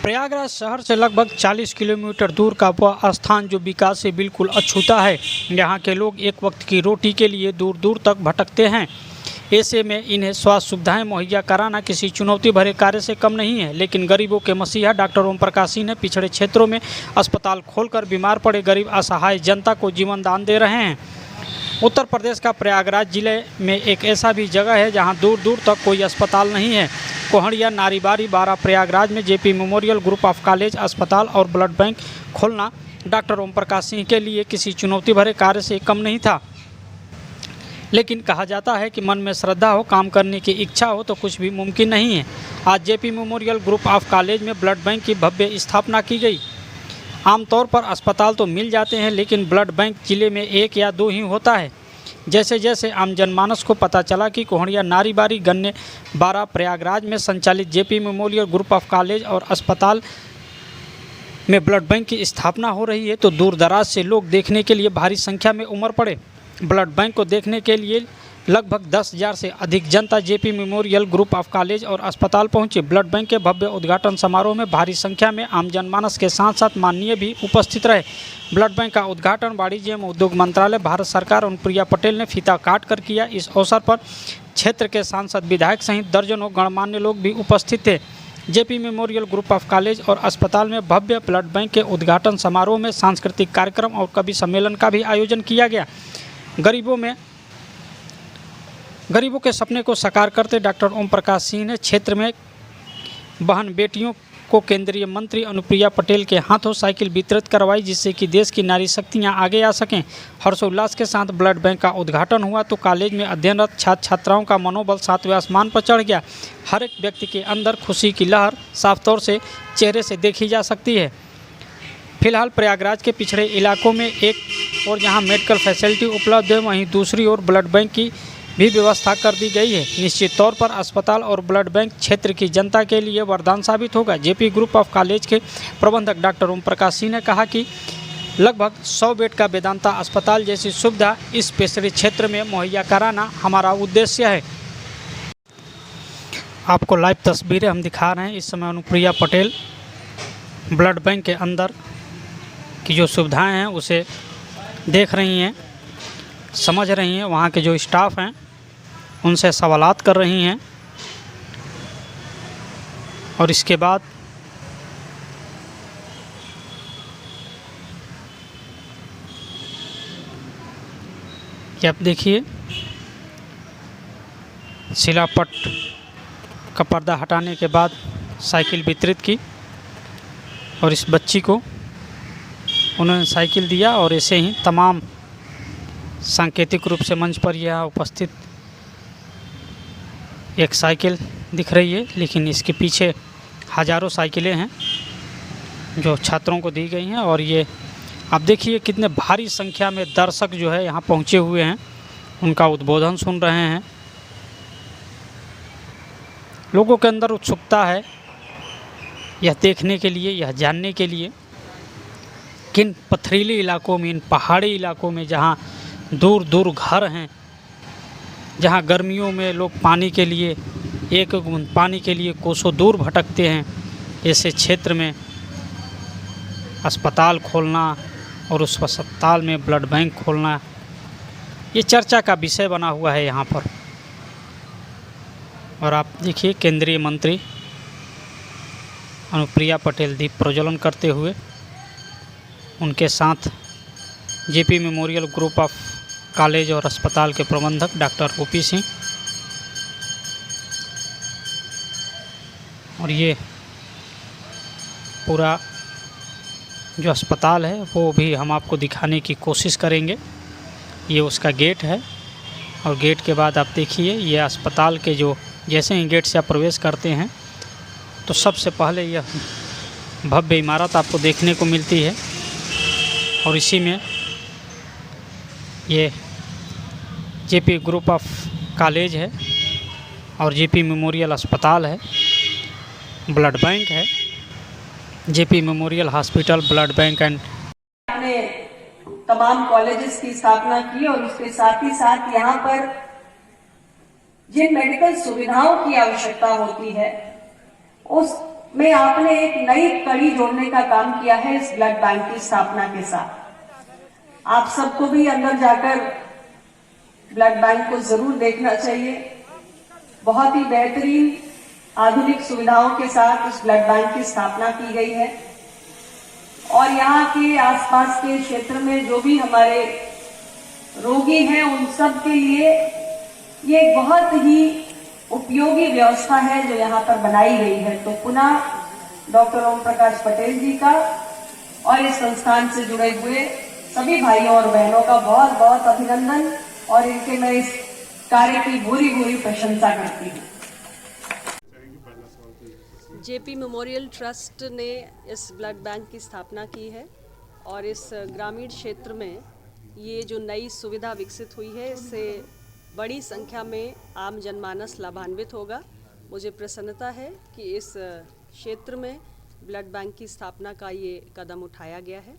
प्रयागराज शहर से लगभग 40 किलोमीटर दूर का वह स्थान जो विकास से बिल्कुल अछूता है। यहाँ के लोग एक वक्त की रोटी के लिए दूर दूर तक भटकते हैं। ऐसे में इन्हें स्वास्थ्य सुविधाएं मुहैया कराना किसी चुनौती भरे कार्य से कम नहीं है। लेकिन गरीबों के मसीहा डॉक्टर ओम प्रकाश सिंह ने पिछड़े क्षेत्रों में अस्पताल खोलकर बीमार पड़े गरीब असहाय जनता को जीवन दान दे रहे हैं। उत्तर प्रदेश का प्रयागराज जिले में एक ऐसा भी जगह है जहां दूर दूर तक कोई अस्पताल नहीं है। कोहड़िया, नारीबारी, बारा प्रयागराज में JP memorial group of college, अस्पताल और ब्लड बैंक खोलना डॉक्टर ओम प्रकाश सिंह के लिए किसी चुनौती भरे कार्य से कम नहीं था। लेकिन कहा जाता है कि मन में श्रद्धा हो, काम करने की इच्छा हो तो कुछ भी मुमकिन नहीं है। आज JP memorial group of college में ब्लड बैंक की भव्य स्थापना की गई। आमतौर पर अस्पताल तो मिल जाते हैं, लेकिन ब्लड बैंक जिले में 1 या 2 ही होता है। जैसे जैसे आम जनमानस को पता चला कि कोहड़िया, नारीबारी, गन्ने, बारा प्रयागराज में संचालित JP memorial group of college और अस्पताल में ब्लड बैंक की स्थापना हो रही है, तो दूर दराज से लोग देखने के लिए भारी संख्या में उमड़ पड़े। ब्लड बैंक को देखने के लिए लगभग 10,000 से अधिक जनता JP memorial group of college और अस्पताल पहुंचे। ब्लड बैंक के भव्य उद्घाटन समारोह में भारी संख्या में आम जनमानस के साथ साथ माननीय भी उपस्थित रहे। ब्लड बैंक का उद्घाटन वाणिज्य एवं उद्योग मंत्रालय, भारत सरकार अनुप्रिया पटेल ने फीता काट कर किया। इस अवसर पर क्षेत्र के सांसद, विधायक सहित दर्जनों गणमान्य लोग भी उपस्थित थे। JP memorial group of college और अस्पताल में भव्य ब्लड बैंक के उद्घाटन समारोह में सांस्कृतिक कार्यक्रम और कवि सम्मेलन का भी आयोजन किया गया। गरीबों के सपने को साकार करते डॉक्टर ओम प्रकाश सिंह ने क्षेत्र में बहन बेटियों को केंद्रीय मंत्री अनुप्रिया पटेल के हाथों साइकिल वितरित करवाई, जिससे कि देश की नारी शक्तियां आगे आ सकें। हर्षोल्लास के साथ ब्लड बैंक का उद्घाटन हुआ तो कॉलेज में अध्ययनरत छात्र छात्राओं का मनोबल 7वें आसमान पर चढ़ गया। हर एक व्यक्ति के अंदर खुशी की लहर साफ तौर से चेहरे से देखी जा सकती है। फिलहाल प्रयागराज के पिछड़े इलाकों में एक और जहां मेडिकल फैसिलिटी उपलब्ध है, वहीं दूसरी ओर ब्लड बैंक की भी व्यवस्था कर दी गई है। निश्चित तौर पर अस्पताल और ब्लड बैंक क्षेत्र की जनता के लिए वरदान साबित होगा। जेपी ग्रुप ऑफ कॉलेज के प्रबंधक डॉक्टर ओम प्रकाश सिंह ने कहा कि लगभग 100 बेड का वेदांता अस्पताल जैसी सुविधा इस पिछड़े क्षेत्र में मुहैया कराना हमारा उद्देश्य है। आपको लाइव तस्वीरें हम दिखा रहे हैं। इस समय अनुप्रिया पटेल ब्लड बैंक के अंदर की जो सुविधाएं हैं उसे देख रही हैं, समझ रही हैं। वहाँ के जो स्टाफ हैं उनसे सवालात कर रही हैं और इसके बाद ये आप देखिए, शिलापट का पर्दा हटाने के बाद साइकिल वितरित की और इस बच्ची को उन्होंने साइकिल दिया और ऐसे ही तमाम सांकेतिक रूप से मंच पर यह उपस्थित एक साइकिल दिख रही है, लेकिन इसके पीछे हज़ारों साइकिलें हैं जो छात्रों को दी गई हैं। और ये आप देखिए कितने भारी संख्या में दर्शक जो है यहाँ पहुँचे हुए हैं, उनका उद्बोधन सुन रहे हैं। लोगों के अंदर उत्सुकता है यह देखने के लिए, यह जानने के लिए किन पथरीले इलाकों में, इन पहाड़ी इलाकों में जहाँ दूर दूर घर हैं, जहाँ गर्मियों में लोग पानी के लिए एक बूंद पानी के लिए कोसों दूर भटकते हैं, ऐसे क्षेत्र में अस्पताल खोलना और उस अस्पताल में ब्लड बैंक खोलना ये चर्चा का विषय बना हुआ है यहाँ पर। और आप देखिए केंद्रीय मंत्री अनुप्रिया पटेल दीप प्रज्वलन करते हुए, उनके साथ JP memorial group of college और अस्पताल के प्रबंधक डॉक्टर ओपी सिंह। और ये पूरा जो अस्पताल है वो भी हम आपको दिखाने की कोशिश करेंगे। ये उसका गेट है और गेट के बाद आप देखिए ये अस्पताल के जो जैसे ही गेट से आप प्रवेश करते हैं तो सबसे पहले यह भव्य इमारत आपको देखने को मिलती है और इसी में ये जेपी ग्रुप ऑफ कॉलेज है और जेपी मेमोरियल अस्पताल है, ब्लड बैंक है, JP memorial hospital, blood bank and ने तमाम कॉलेजेस की स्थापना की और उसके साथ ही साथ यहाँ पर जिन मेडिकल सुविधाओं की आवश्यकता होती है उस में आपने एक नई कड़ी जोड़ने का काम किया है इस ब्लड बैंक की स्थापना के साथ। आप सबको भी अंदर जाकर ब्लड बैंक को जरूर देखना चाहिए। बहुत ही बेहतरीन आधुनिक सुविधाओं के साथ इस ब्लड बैंक की स्थापना की गई है और यहाँ के आसपास के क्षेत्र में जो भी हमारे रोगी हैं उन सब के लिए ये एक बहुत ही उपयोगी व्यवस्था है जो यहाँ पर बनाई गई है। तो पुनः डॉक्टर ओम प्रकाश पटेल जी का और इस संस्थान से जुड़े हुए सभी भाइयों और बहनों का बहुत बहुत अभिनंदन और इनके मैं इस कार्य की भूरी भूरी प्रशंसा करती हूँ। जेपी मेमोरियल ट्रस्ट ने इस ब्लड बैंक की स्थापना की है और इस ग्रामीण क्षेत्र में ये जो नई सुविधा विकसित हुई है इससे बड़ी संख्या में आम जनमानस लाभान्वित होगा। मुझे प्रसन्नता है कि इस क्षेत्र में ब्लड बैंक की स्थापना का ये कदम उठाया गया है।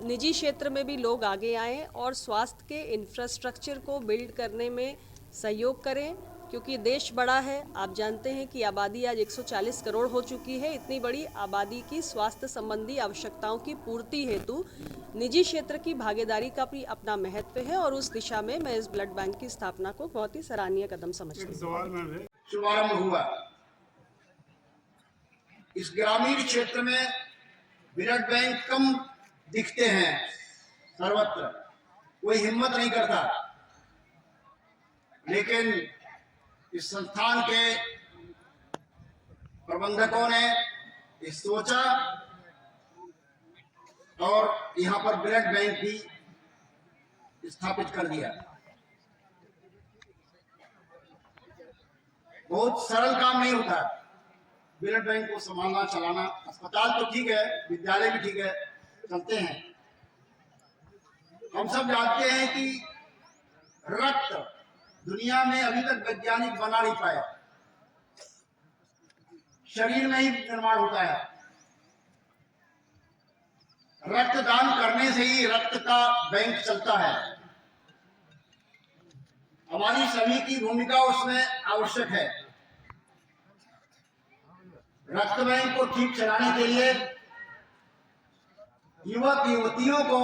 निजी क्षेत्र में भी लोग आगे आएं और स्वास्थ्य के इंफ्रास्ट्रक्चर को बिल्ड करने में सहयोग करें, क्योंकि देश बड़ा है। आप जानते हैं कि आबादी आज 140 करोड़ हो चुकी है। इतनी बड़ी आबादी की स्वास्थ्य संबंधी आवश्यकताओं की पूर्ति हेतु निजी क्षेत्र की भागीदारी का भी अपना महत्व है और उस दिशा में मैं इस ब्लड बैंक की स्थापना को बहुत ही सराहनीय कदम समझती हूँ। शुभारंभ हुआ। इस ग्रामीण क्षेत्र में ब्लड बैंक कम दिखते हैं, सर्वत्र कोई हिम्मत नहीं करता, लेकिन इस संस्थान के प्रबंधकों ने ये सोचा और यहाँ पर ब्लड बैंक भी स्थापित कर दिया। बहुत सरल काम नहीं होता ब्लड बैंक को संभालना चलाना। अस्पताल तो ठीक है, विद्यालय भी ठीक है, चलते हैं। हम सब जानते हैं कि रक्त दुनिया में अभी तक वैज्ञानिक बना नहीं पाया, शरीर में ही निर्माण होता है। रक्तदान करने से ही रक्त का बैंक चलता है। हमारी सभी की भूमिका उसमें आवश्यक है। रक्त बैंक को ठीक चलाने के लिए युवक युवतियों को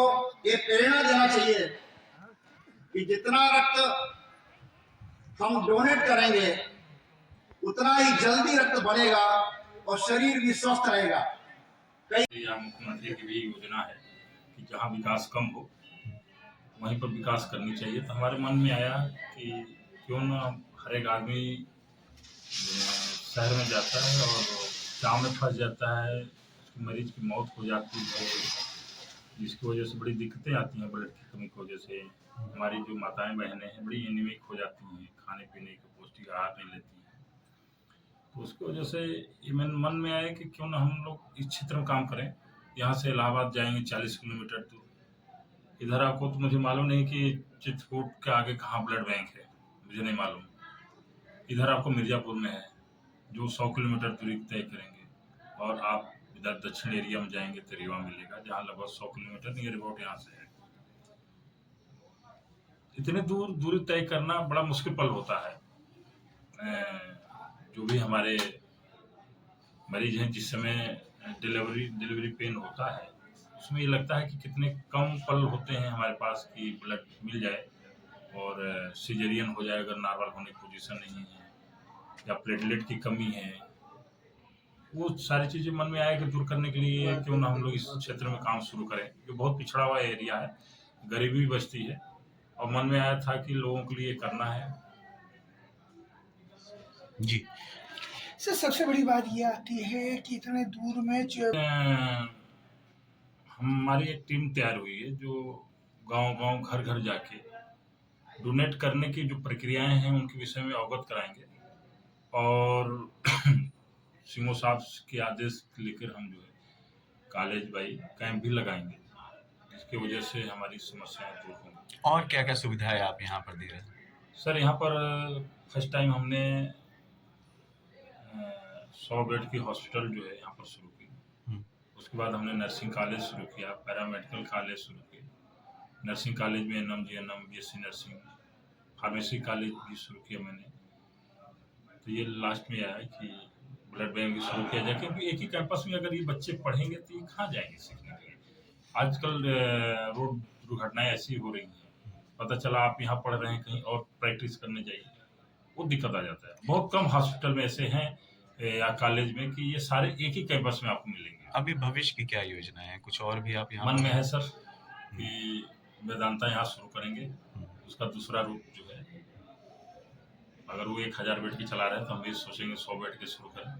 ये प्रेरणा देना चाहिए कि जितना रक्त हम डोनेट करेंगे उतना ही जल्दी रक्त बनेगा और शरीर भी स्वस्थ रहेगा। मुख्यमंत्री की भी योजना है कि जहाँ विकास कम हो वहीं पर विकास करनी चाहिए। तो हमारे मन में आया कि क्यों न हर एक आदमी शहर में जाता है और गाँव में फंस जाता है, उसकी मरीज की मौत हो जाती है, जिसकी वजह से बड़ी दिक्कतें आती हैं। ब्लड की कमी की वजह से हमारी जो माताएं बहनें हैं बड़ी एनीमिक हो जाती हैं, खाने पीने का पौष्टिक आहार नहीं लेती हैं। तो उसकी वजह से ये मन में आया कि क्यों ना हम लोग इस क्षेत्र में काम करें। यहाँ से इलाहाबाद जाएंगे 40 किलोमीटर दूर, इधर आपको तो मुझे मालूम नहीं कि चित्रकूट के आगे कहाँ ब्लड बैंक है, मुझे नहीं मालूम। इधर आपको मिर्ज़ापुर में है जो 100 किलोमीटर दूरी तय करेंगे, और आप इधर दक्षिण एरिया में जाएंगे तो रीवा मिलेगा जहाँ लगभग 100 किलोमीटर नियर अबाउट यहाँ से है। इतने दूरी तय करना बड़ा मुश्किल पल होता है। जो भी हमारे मरीज हैं जिस समय डिलीवरी पेन होता है उसमें ये लगता है कि कितने कम पल होते हैं हमारे पास कि ब्लड मिल जाए और सिजेरियन हो जाए अगर नॉर्मल होने की पोजीशन नहीं है या प्लेटलेट की कमी है। वो सारी चीज़ें मन में आए कि दूर करने के लिए क्यों ना हम लोग इस क्षेत्र में काम शुरू करें, जो बहुत पिछड़ा हुआ एरिया है, गरीबी बचती है, और मन में आया था कि लोगों के लिए करना है। जी सर, सबसे बड़ी बात ये आती है कि इतने दूर में हमारी एक टीम तैयार हुई है जो गांव-गांव घर-घर जाके डोनेट करने की जो प्रक्रियाएं हैं उनके विषय में अवगत कराएंगे और सीएमओ साहब के आदेश लेकर हम जो है कॉलेज बाई कैंप भी लगाएंगे, जिसकी वजह से हमारी समस्याएं दूर होंगी। और क्या क्या सुविधाएं आप यहाँ पर दे रहे हैं? सर, यहाँ पर फर्स्ट टाइम हमने 100 बेड की हॉस्पिटल जो है यहाँ पर शुरू की। उसके बाद हमने नर्सिंग कॉलेज शुरू किया, पैरामेडिकल कॉलेज शुरू किया। नर्सिंग कॉलेज में ANM GNM BSc nursing, pharmacy college भी शुरू किया मैंने। तो ये लास्ट में आया कि ब्लड बैंक भी शुरू किया जाए, क्योंकि एक ही कैंपस में अगर ये बच्चे पढ़ेंगे तो ये कहाँ जाएंगे सीखने के लिए। आजकल रोड दुर्घटनाएं ऐसी हो रही हैं, पता चला आप यहाँ पढ़ रहे हैं कहीं और प्रैक्टिस करने जाइए, वो दिक्कत आ जाता है। बहुत कम हॉस्पिटल में ऐसे हैं या कॉलेज में कि ये सारे एक ही कैंपस में आपको मिलेंगे। अभी भविष्य की क्या योजना है, कुछ और भी आप यहाँ मन में है सर कि वेदांता यहाँ शुरू करेंगे, उसका दूसरा रूप जो है, अगर वो 1000 बेड की चला रहे हैं तो हम भी सोचेंगे 100 बेड के शुरू करें।